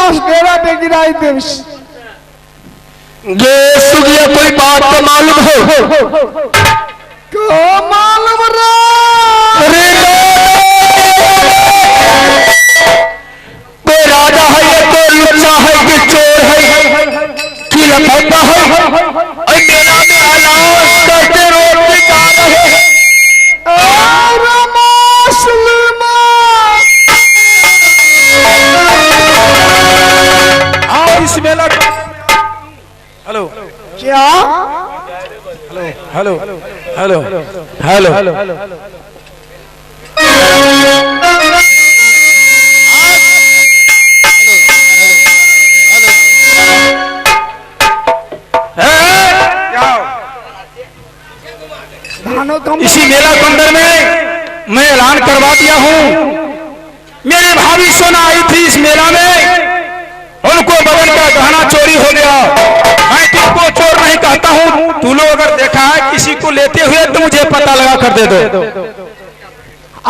लाश डेरा पे गिराई देविस। ये सुगिया कोई बात तो मालूम हो? को मालूम रे? कोई राजा है ये, कोई लुच्चा है कि चोर है कि लफंगा है, और मेला में अलाउंस करते रोटी खा रहे हैं। आओ इस मेला। हेलो क्या? हेलो हेलो हेलो हेलो इसी मेला कुंडल में मैं ऐलान करवा दिया हूं। मेरी भाभी सोना आई थी इस मेला में, उनको बदन का गहना चोरी हो गया। मैं तुमको चोर नहीं कहता हूं, तू लोग अगर देखा है किसी को लेते हुए तो मुझे पता लगा कर दे दो।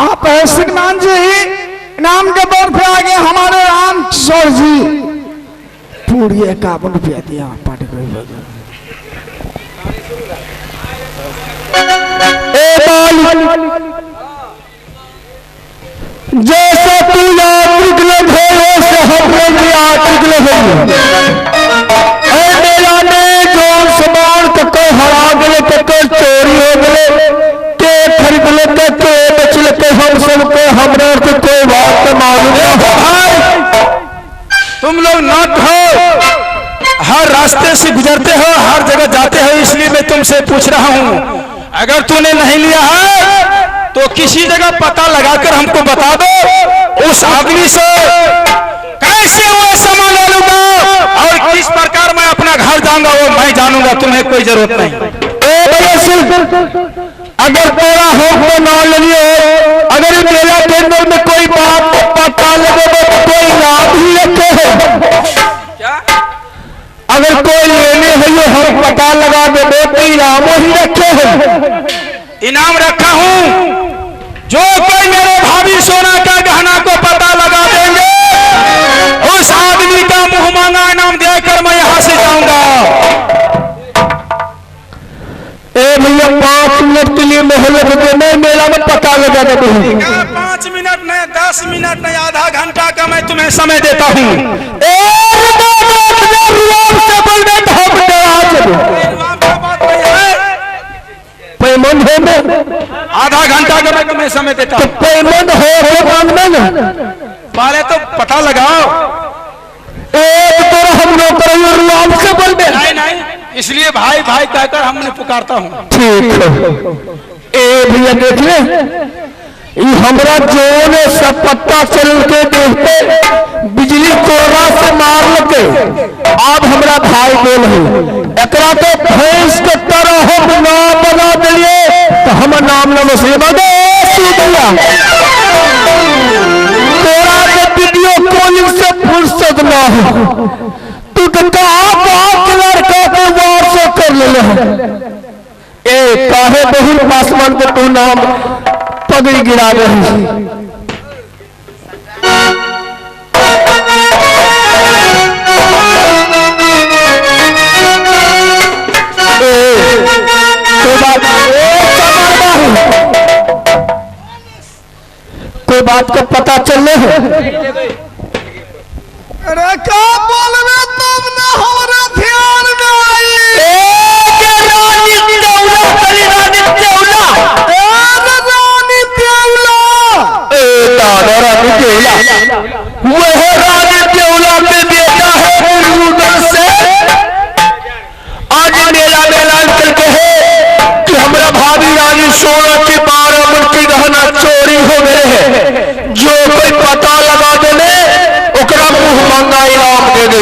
आप सिकमान जी नाम के तौर पे आगे हमारे राम किशोर जी पूरी 51 रुपया दिया पार्टी को। जैसा तू याद निकले थे वैसे हमने भी आज निकले थे। मेला में जो सामान तक हरा गए तक चोरी हो गए के खरीद लेते के बच लेते हम सबके हमने तो कोई बात मालूम है। तुम लोग ना हो, हर रास्ते से गुजरते हो, हर जगह जाते हो, इसलिए मैं तुमसे पूछ रहा हूं। अगर तूने नहीं लिया है तो किसी जगह पता लगाकर हमको बता दो। उस आदमी से कैसे वो सामान ले लूंगा और किस प्रकार मैं अपना घर जाऊंगा वो मैं जानूंगा, तुम्हें कोई जरूरत नहीं। अगर तेरा हो तो ना लियो, अगर मेला के अंदर में कोई बात पता लगे तो कोई नाम ही रखे है। क्या? अगर कोई लेने है हम पता लगा दे तो इनाम ही रखे हैं। इनाम रखा हूं, जो कोई मेरे भाभी सोना का गहना को पता लगा देंगे उस आदमी का मुंह मांगा इनाम देकर मैं यहां से जाऊंगा। भैया 5 मिनट के लिए मोहल्ले में मेला में पता लगा देते हैं। 5 मिनट नहीं, 10 मिनट नहीं, आधा घंटा का मैं तुम्हें समय देता हूं। पेमेंट हो आधा घंटा का मैं तुम्हें समय देता हूं। पेमेंट हो पहले तो पता लगाओ। हम लोग से बोल दे। नहीं नहीं, इसलिए भाई भाई कहकर हमने पुकारता हूं। ठीक है। भैया देखिए हमरा जोन सब पत्ता चल के देखते बिजली कोरा से मार लगे। अब हमरा भाई बोल है एकरा तो भैंस के तरह हम नाम बना दिए तो हम नाम न मुस्लिम तोरा के वीडियो कॉलिंग से फुर्सत ना हो। तू कहा लड़का को व्हाट्सएप कर ले काहे बहुत पासवान के तू नाम पगड़ी गिरा रही। कोई बात का पता चल रहे है? अरे क्या बोल रहे तुम ना हमारे ध्यान में आई। वह रानी देवला के बेटा है रूडर से। आज मेला ऐलान करके है कि हमारा भाभी रानी सोना के 12 मन की गहना चोरी हो गए हैं। जो कोई पता लगा देने ओकरा मुंह मांगा इनाम दे दे।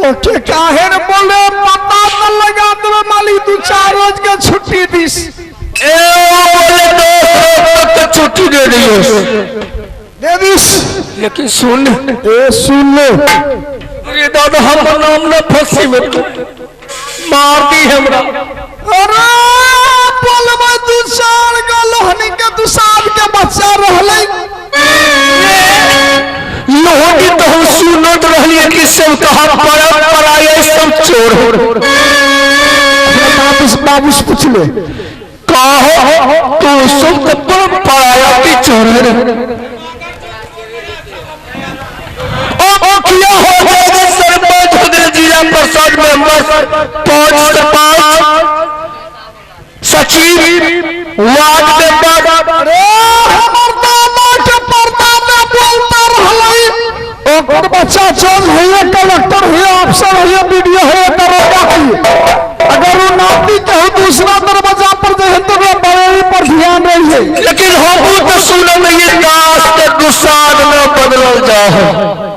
ओके काहे न बोले पता न लगा दे मालिक 2-4 रोज के छुट्टी दिस। छुट्टी दे दी लेकिन सुन लो अरे दादा हम नाम न फंसी में मार दी हमरा। अरे बोलबे 2-4 गो लोहनी के 2 साल के बच्चा रहल सब कहा पराया सब चोर हो। बाबू से पूछ ले कहो तू सब पराया की चोर है। ओ किया हो गए सरपंच जिला परिषद मेंबर 5 सरपंच सचिव वार्ड मेंबर। अरे हमर दादा के पर्दा में बोलता रहलै ओकर बच्चा चोर है कलेक्टर है अफसर है वीडियो है दरोगा है। अगर वो नाती कहीं दूसरा दरवाजा पर जाए तो बड़े पर ध्यान रही है। लेकिन हम तो सुन ये दास के दुसाद में बदल जाए।